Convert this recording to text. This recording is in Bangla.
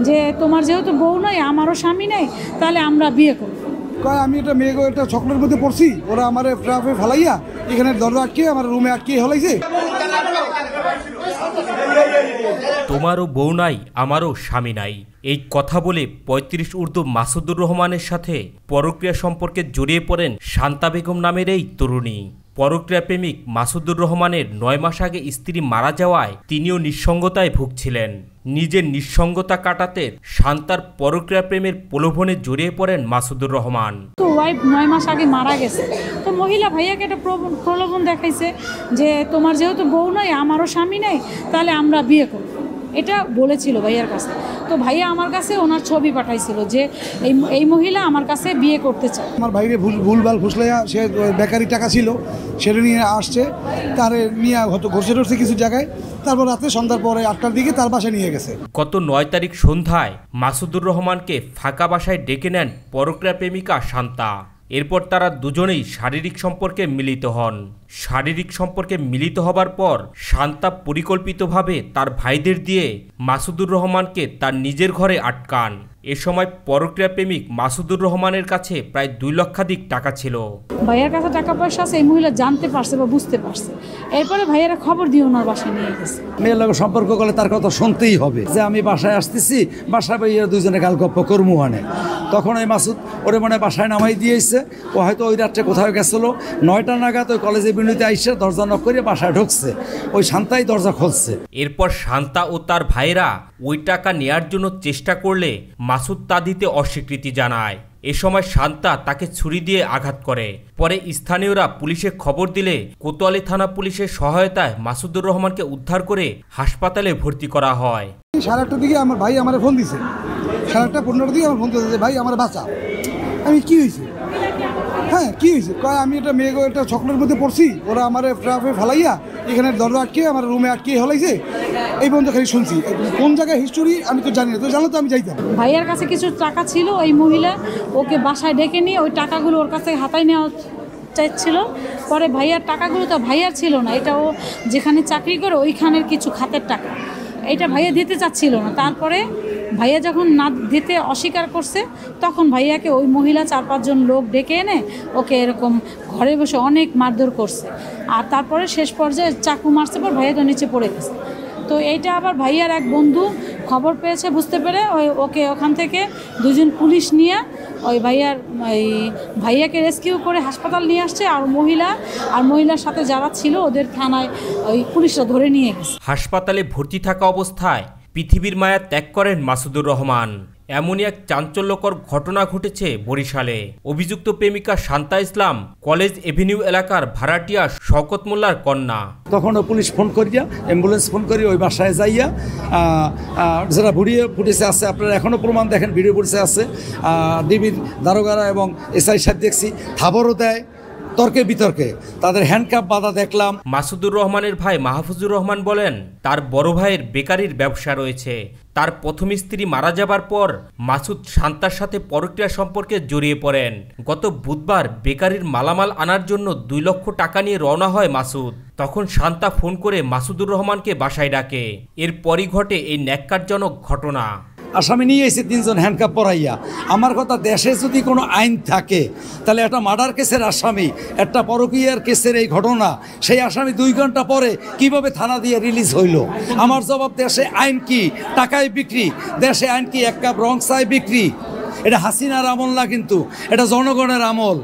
যে তোমার যেহেতু বউ নয়, আমারও স্বামী নেই, তাহলে আমরা বিয়ে করব। কয় আমি এটা মেয়ে একটা চক্রের মধ্যে পড়ছি, ওরা আমার ট্রাফে ফেলাইয়া এখানে দরজা আটকে আমার রুমে আটকে হলাইছে। তোমারও বউ নাই, আমারও স্বামী নাই, এই কথা বলে ৩৫ ঊর্ধ্ব মাসুদুর রহমানের সাথে পরক্রিয়া সম্পর্কে জড়িয়ে পড়েন শান্তা বেগম নামের এই তরুণী। পরক্রিয়া প্রেমিক মাসুদুর রহমানের ৯ মাস আগে স্ত্রী মারা যাওয়ায় তিনিও নিঃসঙ্গতায় ভুগছিলেন। নিজের নিঃসঙ্গতা কাটাতে শান্তার পরক্রিয়া প্রেমের প্রলোভনে জড়িয়ে পড়েন মাসুদুর রহমান। তো ওয়াইফ ৯ মাস আগে মারা গেছে, তো মহিলা ভাইয়াকে একটা প্রলোভন দেখাইছে যে তোমার যেহেতু বউ নয়, আমারও স্বামী নেই, তাহলে আমরা বিয়ে করব, এটা বলেছিল ভাইয়ার কাছে। তো ভাইয়া আমার কাছে ওনার ছবি পাঠাইছিল যে এই মহিলা আমার কাছে বিয়ে করতে চায়। আমার ভাইরে ভুলভাল ফুসলাইয়া, সে বেকারি টাকা ছিল সেটা নিয়ে আসছে, তারে নিয়ে হয়তো ঘষে টরছে কিছু জায়গায়, তারপর রাতে সন্ধ্যার পরে ৮টার দিকে তার বাসায় নিয়ে গেছে। গত ৯ তারিখ সন্ধ্যায় মাসুদুর রহমানকে ফাঁকা বাসায় ডেকে নেন পরক্রিয়া প্রেমিকা শান্তা। এরপর তারা দুজনেই শারীরিক সম্পর্কে মিলিত হন। শারীরিক সম্পর্কে মিলিত হবার পর শান্তা পরিকল্পিতভাবে তার ভাইদের দিয়ে মাসুদুর রহমানকে তার নিজের ঘরে আটকান। এ সময় পরক্রিয়া প্রেমিক মাসুদুর রহমানের কাছে প্রায় ২ লক্ষাধিক টাকা ছিল। ভাইয়ার কাছে টাকা পয়সা আছে, এই মহিলা জানতে পারছে বা বুঝতে পারছে। এরপরে ভাইয়ারা খবর দিয়ে ওনার বাসায় নিয়ে গেছে। মেয়ের লোক সম্পর্ক করলে তার কথা শুনতেই হবে যে আমি বাসায় আসতেছি, বাসায় ভাইয়া দুজনে গাল গপ্প করমু আনে। তখন ওই মাসুদ ওরে মনে বাসায় নামাই দিয়েছে, ও হয়তো ওই রাত্রে কোথাও গেছিলো, ৯টা নাগাদ ওই কলেজে বিনুতে আইসে দরজা নক করে বাসায় ঢুকছে, ওই শান্তাই দরজা খুলছে। এরপর শান্তা ও তার ভাইরা ওই টাকা নেয়ার জন্য চেষ্টা করলে মাসুদ তা দিতে অস্বীকৃতি জানায়। এ সময় শান্তা তাকে ছুরি দিয়ে আঘাত করে। পরে স্থানীয়রা পুলিশে খবর দিলে কোতোয়ালি থানা পুলিশের সহায়তায় মাসুদুর রহমানকে উদ্ধার করে হাসপাতালে ভর্তি করা হয়। ৮:৩০ দিকে আমার ভাই আমার ফোন দিছে, ৮:১৫ দিকে আমার ফোন দিয়েছে, ভাই আমার বাঁচা। আমি কি হয়েছে, হ্যাঁ কি হয়েছে, কয় আমি এটা মেয়ে একটা চক্রের মধ্যে পড়ছি, ওরা আমার ট্রাফে ফেলাইয়া এখানে দরজা আটকে আমার রুমে আটকে হলাইছে। এই পর্যন্ত খালি শুনছি, কোন জায়গায় হিস্টোরি আমি তো জানি না, তো জানলে তো আমি যাইতাম। ভাইয়ার কাছে কিছু টাকা ছিল, এই মহিলা ওকে বাসায় ডেকে নিয়ে ওই টাকাগুলো ওর কাছে হাতায় নেওয়া চাইছিল। পরে ভাইয়ার টাকাগুলো তো ভাইয়ার ছিল না, এটা ও যেখানে চাকরি করে ওইখানের কিছু খাতের টাকা, এটা ভাইয়া দিতে চাচ্ছিল না। তারপরে ভাইয়া যখন না দিতে অস্বীকার করছে, তখন ভাইয়াকে ওই মহিলা ৪-৫ জন লোক ডেকে এনে ওকে এরকম ঘরে বসে অনেক মারধর করছে। আর তারপরে শেষ পর্যায়ে চাকু মারছে, পর ভাইয়া তো নিচে পড়ে গেছে। তো এইটা আবার ভাইয়ার এক বন্ধু খবর পেয়েছে, বুঝতে পেরে ওকে ওখান থেকে ২ জন পুলিশ নিয়ে ওই ভাইয়াকে রেস্কিউ করে হাসপাতাল নিয়ে আসছে। আর মহিলার সাথে যারা ছিল ওদের থানায় ওই পুলিশরা ধরে নিয়ে গেছে। হাসপাতালে ভর্তি থাকা অবস্থায় পৃথিবীর মায়া ত্যাগ করেন মাসুদুর রহমান। এমনই এক চাঞ্চল্যকর ঘটনা ঘটেছে বরিশালে। অভিযুক্ত প্রেমিকা শান্তা ইসলাম কলেজ এভিনিউ এলাকার ভাড়াটিয়া শওকত মোল্লার কন্যা। তখন পুলিশ ফোন করিয়া, অ্যাম্বুলেন্স ফোন করি ওই বাসায় যাইয়া, যারা ভিডিও ফুটেজে আছে, আপনারা এখনও প্রমাণ দেখেন, ভিডিও ফুটেজে আছে, ডিবির দারোগারা এবং এসআই সাহেব দেখছি থাবরও দেয়, তর্কে বিতর্কে তাদের হ্যান্ডকাপ বাঁধা দেখলাম। মাসুদুর রহমানের ভাই মাহফুজুর রহমান বলেন, তার বড় ভাইয়ের বেকারির ব্যবসা রয়েছে। তার প্রথম স্ত্রী মারা যাবার পর মাসুদ শান্তার সাথে পরক্রিয়া সম্পর্কে জড়িয়ে পড়েন। গত বুধবার বেকারির মালামাল আনার জন্য ২ লক্ষ টাকা নিয়ে রওনা হয় মাসুদ। তখন শান্তা ফোন করে মাসুদুর রহমানকে বাসায় ডাকে। এরপরই ঘটে এই ন্যাক্কারজনক ঘটনা। আসামি নিয়ে এসে ৩ জন হ্যান্ডকাপ পরাইয়া। আমার কথা, দেশে যদি কোনো আইন থাকে তাহলে একটা মার্ডার কেসের আসামি, একটা পরকীয়ার কেসের এই ঘটনা, সেই আসামি ২ ঘন্টা পরে কিভাবে থানা দিয়ে রিলিজ হইল? আমার জবাব, দেশে আইন কি টাকায় বিক্রি? দেশে আইন কি ১ কাপ রং চায় বিক্রি? এটা হাসিনার আমল না, কিন্তু এটা জনগণের আমল।